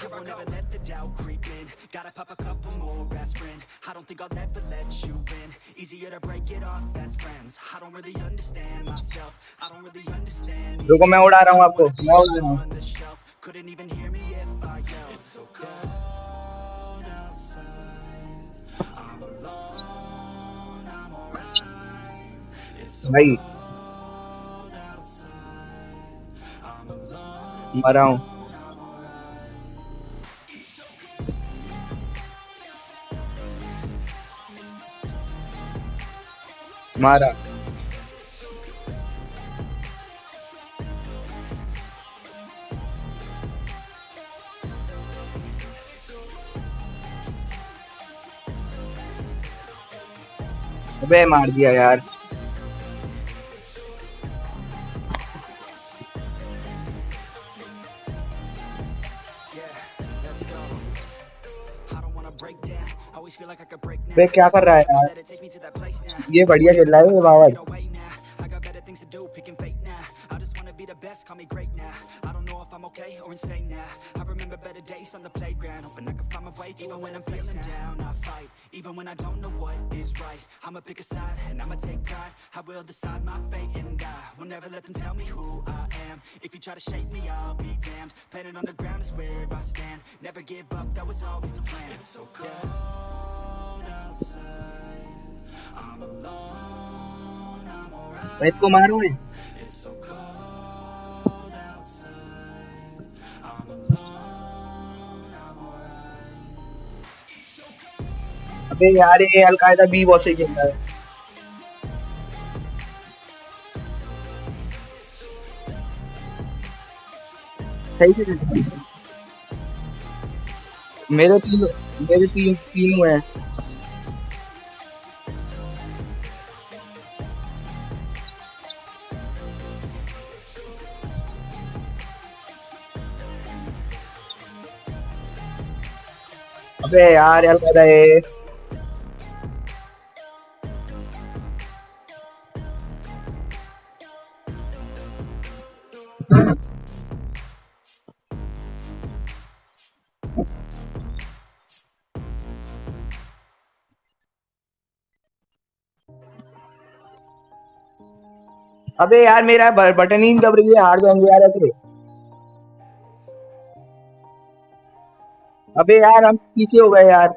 I won't ever let the doubt creep in. Gotta pop a couple more aspirin. I don't think I'll ever let you in. Easier to break it off best friends. I don't really understand myself. I don't really understand. रुको मैं उड़ा रहा हूँ आपको, मैं उड़ा रहा हूँ। On the shelf, couldn't even hear me if I yelled. It's so cold outside. I'm alone, I'm alright. It's so भाई cold outside. I'm alone. मरा हूँ। मारा। अबे मार दिया यार। बे क्या कर रहा है यार? ये बढ़िया चल रहा है ये Bawal. Okay or insane now. I remember better days on the playground, hoping I can find my way even when I'm feeling down. I fight even when I don't know what is right. I'ma pick a side and I'ma take pride. I will decide my fate and I will never let them tell me who I am. If you try to shake me, I'll be damned. Planet on the ground is where I stand. Never give up, that was always the plan. It's so cold outside. I'm alone, I'm alright. मैं इसको मारूं मैं? It's so cold outside. I'm alone, I'm alright. अबे यार ये al Qaeda B बहुत सही खेल रहा है। सही से मेरे तीनों हैं। अबे यार अलकायदा ये अबे यार मेरा बटन ही नहीं दब रही है, हार जाएंगे यार ऐसे। अबे यार हम पीछे हो गए यार।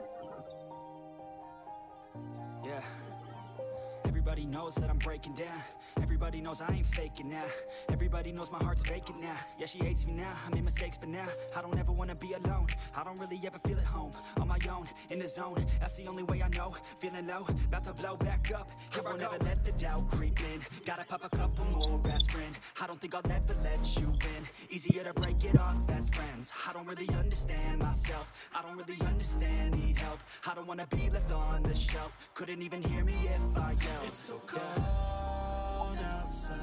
Everybody knows that I'm breaking down. Everybody knows I ain't faking now. Everybody knows my heart's vacant now. Yeah, she hates me now, I made mistakes but now I don't ever wanna be alone. I don't really ever feel at home. On my own, in the zone, that's the only way I know. Feeling low, about to blow back up. I won't ever let the doubt creep in. Gotta pop a couple more aspirin. I don't think I'll ever let you in. Easier to break it off best friends. I don't really understand myself. I don't really understand, need help. I don't wanna be left on the shelf. Couldn't even hear me if I yelled. It's so cold outside.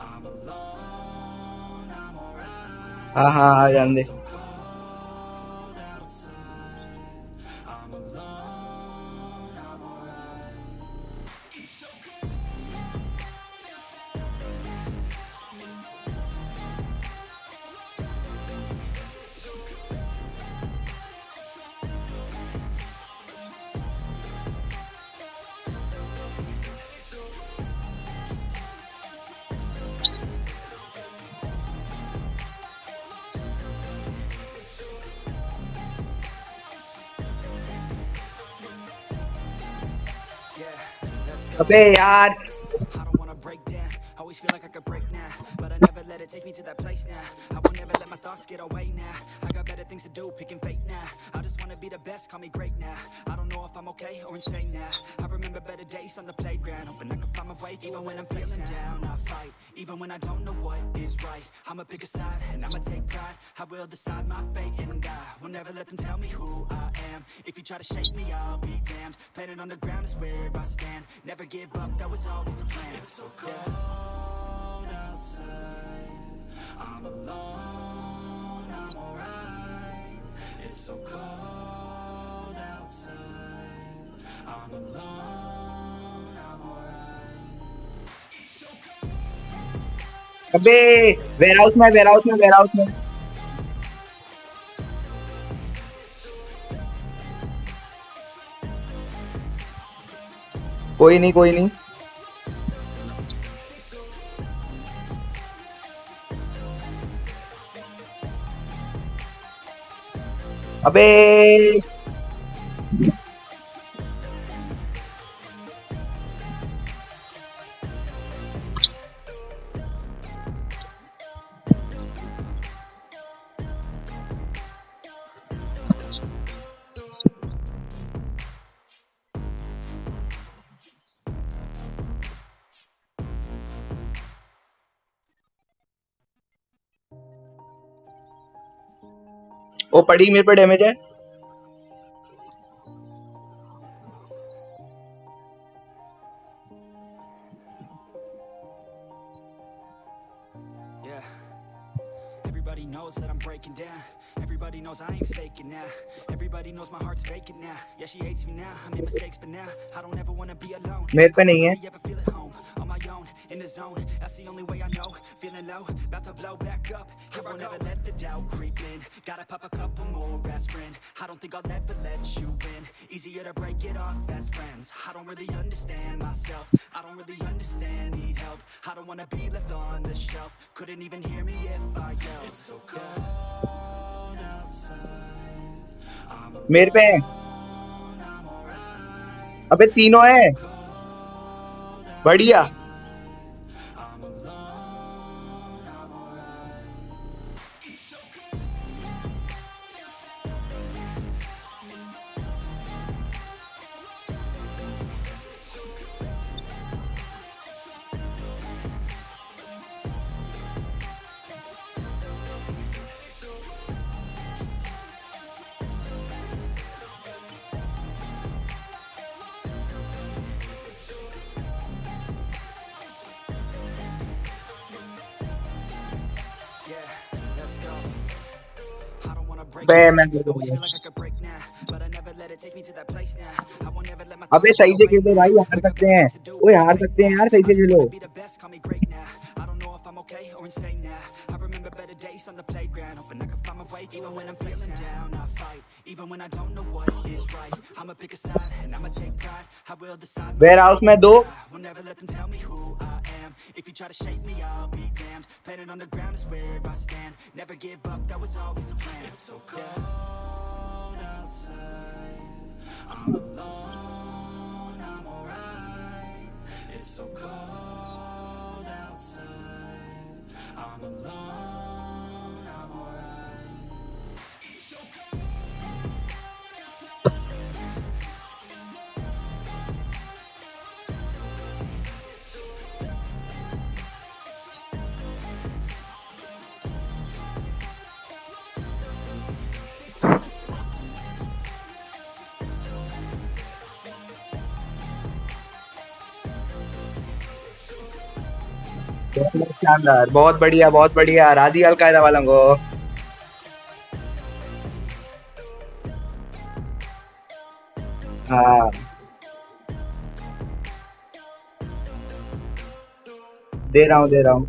I'm alone, I'm alright. हाँ जान दे। So cold outside. I'm alone, I'm alright. It's so cold. अबे यार I don't wanna break down, always feel like I could break now, but I never let it take me to that place now. I will never let my thoughts get away now. I got better things to do, picking fate now. I just wanna be the best, call me great now. I don't know if I'm okay or insane now. I remember better days on the playground, hoping I can find my way even when I'm feeling down. I fight, even when I don't know what is right. I'ma pick a side and I'ma take pride. I will decide my fate and I will never let them tell me who I am. If you try to shake me, I'll be damned. Planet on the ground is where I stand. Never give up, that was always the plan. It's so cold outside. I'm alone, I'm alright. It's so cold outside. I'm alone, I'm alright. It's so cold. अबे warehouse में कोई नहीं कोई नहीं। अबे वो पड़ी, मेरे पे डैमेज है। Yeah. Everybody knows that I'm breaking down. Everybody knows I ain't faking now. Everybody knows my heart's vacant now. Yeah, she hates me now. I made mistakes, but now I don't ever wanna be alone. मेरे पे I don't नहीं है। really ever feel at home. On my own, in the zone. That's the only way I know. Feeling low, about to blow back up. I won't ever let the doubt creep in. Gotta pop a couple more aspirin. I don't think I'll ever let you in. Easier to break it off best friends. I don't really understand myself. I don't really understand, need help. I don't wanna be left on the shelf. Couldn't even hear me if I yelled. It's so cold outside. I'm मेरे पे है। alone, I'm alright. अबे तीनों है। Cold बढ़िया। outside. I'm alone, I'm alright. It's so cold outside. Yeah, let's go. I don't wanna break bay down. मैं दे Always दूंगा। feel like I could break now, but I never let it take me to that place now. I won't ever let my अबे thoughts get सही से away खेलो now. भाई, हार I got सकते better हैं। things to do, ओए picking हार fate सकते हैं now. यार, सही I से just Khelo. wanna be the best, call me great now. I don't know if I'm okay or insane now. I remember better days on the playground, hoping I can find my way. Even when I'm feeling down, I fight. Even when I don't know what is right, I'ma pick a side and I'ma take pride. I will decide my warehouse में दो। I will never let them tell me who I am. If you try to shake me, I'll be damned. Planet on the ground is where I stand. Never give up, that was always the plan. It's so cold outside. I'm alone, I'm alright. It's so cold outside. I'm alone, I'm alright. It's so cold outside. बहुत शानदार, बहुत बढ़िया, बहुत बढ़िया। राजी al Qaeda वालों को। हाँ, दे रहा हूँ, दे रहा हूँ।